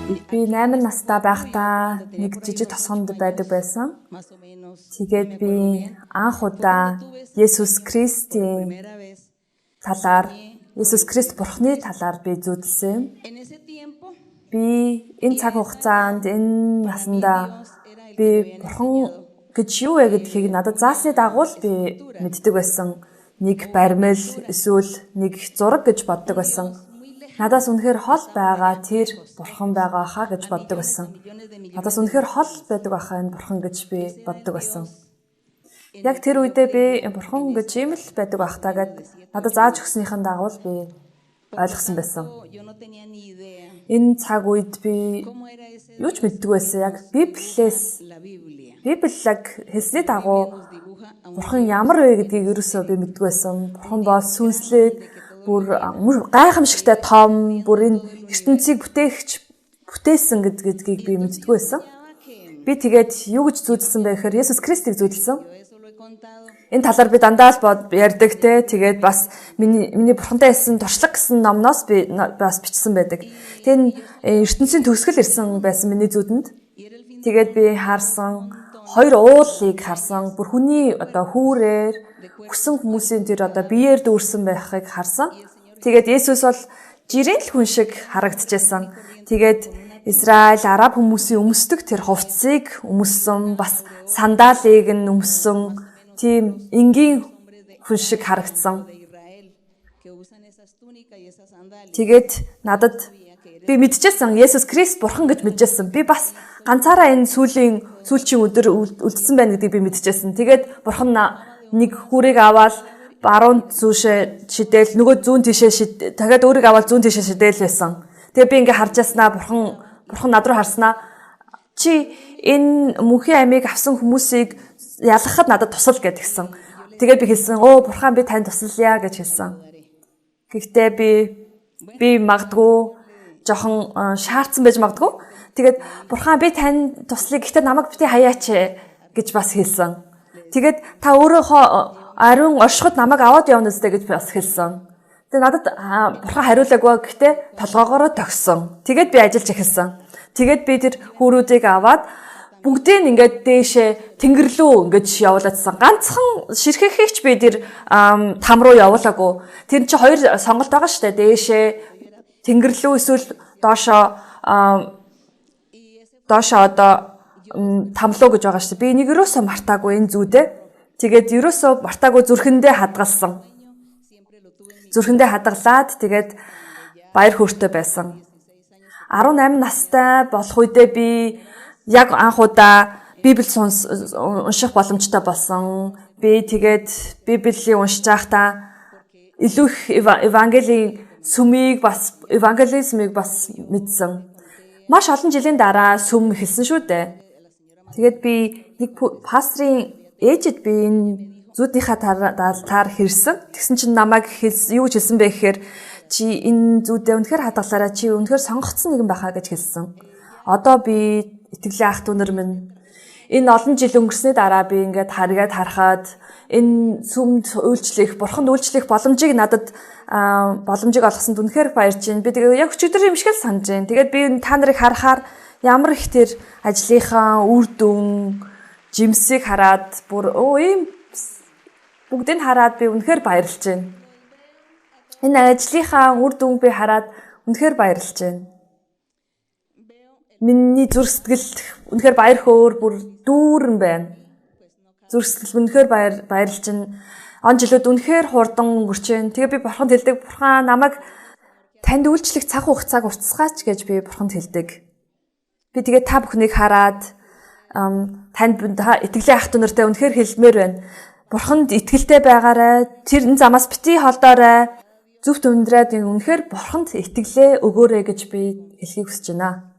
Би 8 настай байхдаа нэг жижиг тосгонд байдаг байсан. Тэгээд би анх удаа Есүс Христийн талаар, Есүс Христ Бурхны талаар би зүудэлсэн. Би энэ цаг хугацаанд энэ насандаа би Бурхан гэж юу вэ гэдгийг надад заасны дагуу би мэддэг байсан. Нэг баримл эсвэл нэг зураг гэж боддог байсан. Надаас үнэхээр хол байгаа тэр Бурхан байгаа хаа гэж боддог байсан. Надаас үнэхээр хол байдаг байхаа энэ Бурхан гэж би боддог байсан. Яг тэр үедээ би Бурхан гэж юм л байдаг байхтаа гэд надад зааж өгснийхэн дагуу би ойлгосон байсан. Энэ цаг үед би юу ч мэддэг байсан. Яг Библийг хэлсний дагуу Бурхан ямар вэ гэдгийг ерөөсөө би мэддэг байсан. Бурхан бол сүнслэг бүр гайхамшигтай том, бүр энэ ертөнцийг бүтээсэн гэдгийг би мэддэг байсан. Би тэгээд юу гэж зүудэлсэн бэ гэхээр Есүс Христийг зүудэлсэн. Энэ талаар би дандаа л ярьдаг те. Тэгээд бас миний Бурхантай хэлсэн туршлага гэсэн номноос би бас бичсэн байдаг. Тэгээд ертөнцийн төгсгөл ирсэн байсан миний зүудэнд. Тэгээд би харсан хоёр уулыг харсан. Бүр хүний одоо хүүрээр хүсэн хүмүүсийн тэр одоо биеэр дүүрсэн байхыг харсан. Тэгээд Есүс бол жирийн л хүн шиг харагдчихсан. Тэгээд Израиль, араб хүмүүсийн өмсдөг тэр хувцсыг өмссөн, бас сандалыг нь өмссөн тийм энгийн хүн шиг харагдсан. Тэгээд надад би мэдчихсэн Есүс Христ Бурхан гэж мэдчихсэн. Би бас ганцаараа энэ сүүлийн өдөр үлдсэн байна гэдгийг би мэдчихсэн. Тэгээд Бурхан нэг хүрийг аваад баруун зүүшээ шидэл, нөгөө зүүн тишээ дахиад өөрийг аваад зүүн тишээ шидэл байсан. Тэгээд би ингээ харж яснаа Бурхан над руу харснаа. Чи энэ мөнхийн амийг авсан хүмүүсийг ялгахад надад тусал гэдгсэн. Тэгээд би хэлсэн, Бурхан би танд туслая гэж хэлсэн. Гэхдээ би магадгүй жоохон шаардсан байж магадгүй. Тэгээд Бурхан би танд туслая. Гэхдээ намайг бити хаяач гэж бас хэлсэн. Тэгээд та өөрөөхөө ариун оршиход намайг аваад явна үстэй гэж би бас хэлсэн. Тэгээд надад Бурхан хариулаагүй. Гэхдээ толгоогоороо төгссөн. Тэгээд би ажиллаж эхэлсэн. Тэгээд би тэр хүүрүүдийг аваад бүгдийг ингээд дээшээ тэнгэр рүү ингээд явуулаадсан. Ганцхан ширхээхийч би тэр там руу явуулаагүй. Тэр чинь хоёр сонголт байгаа шүү дээ. Дээшээ тэнгэр рүү эсвэл доошоо одоо тамлуу гэж байгаа шүү дээ. Би нэг юусоо мартаагүй энэ зүүдээ. Тэгээд юусоо мартаагүй зүрхэндээ хадгалсан. Зүрхэндээ хадгалаад тэгээд баяр хөөртэй байсан. 18 настай болох үедээ би яг анх удаа Библийг унших боломжтой болсон. Би тэгээд Библийг уншиж байхдаа илүү их Евангелийн сүмийг бас евангелизмыг бас мэдсэн. Маш олон жилийн дараа сүм хэлсэн шүү дээ. Тэгээд би нэг пастрын ээжэд би энэ зүудийнхаа талаар хэрсэн. Тэгсэн чинь намайг юу гэж хэлсэн бэ гэхээр чи энэ зүудээ үнэхээр хадгалаараа чи үнэхээр сонгогдсон нэгэн байхаа гэж хэлсэн. Одоо би итгэлийн ах дүүнэр минь энэ олон жил өнгөрсний дараа би ингээд харахад энэ сүмд үйлчлэх, Бурханд үйлчлэх боломжийг надад боломжийг олгосонд үнэхээр баярж байна. Би тэгээ яг өчигдөр юм шиг л санаж байна. Тэгээд би та нарыг харахаар ямар их тэр ажлынхаа үр дүн, жимсийг хараад бүр ийм бүгдийг хараад би үнэхээр баярлж байна. Энэ ажлынхаа үр дүнг би хараад үнэхээр баярлж байна. Миний зүрх сэтгэл үнэхээр баяр хөөр бүр дүүрэн байна. Зүрх сэтгэл үнэхээр баярлж байна. Он жилүүд үнэхээр хурдан өнгөрч байна. Тэгээ би Бурханд хэлдэг, Бурхан намайг танд үйлчлэх цаг хугацааг уртасгаач гэж би Бурханд хэлдэг. Би тэгээ та бүхнийг хараад танд итгэлийн ах дүү нартай үнэхээр хэлмээр байна. Бурханд итгэлтэй байгаарай. Тэр энэ замаас бити холдоорой. Зөвхт өндрээд үнэхээр Бурханд итгэлээ өгөөрэй гэж би хэлхийг хүсэж байна.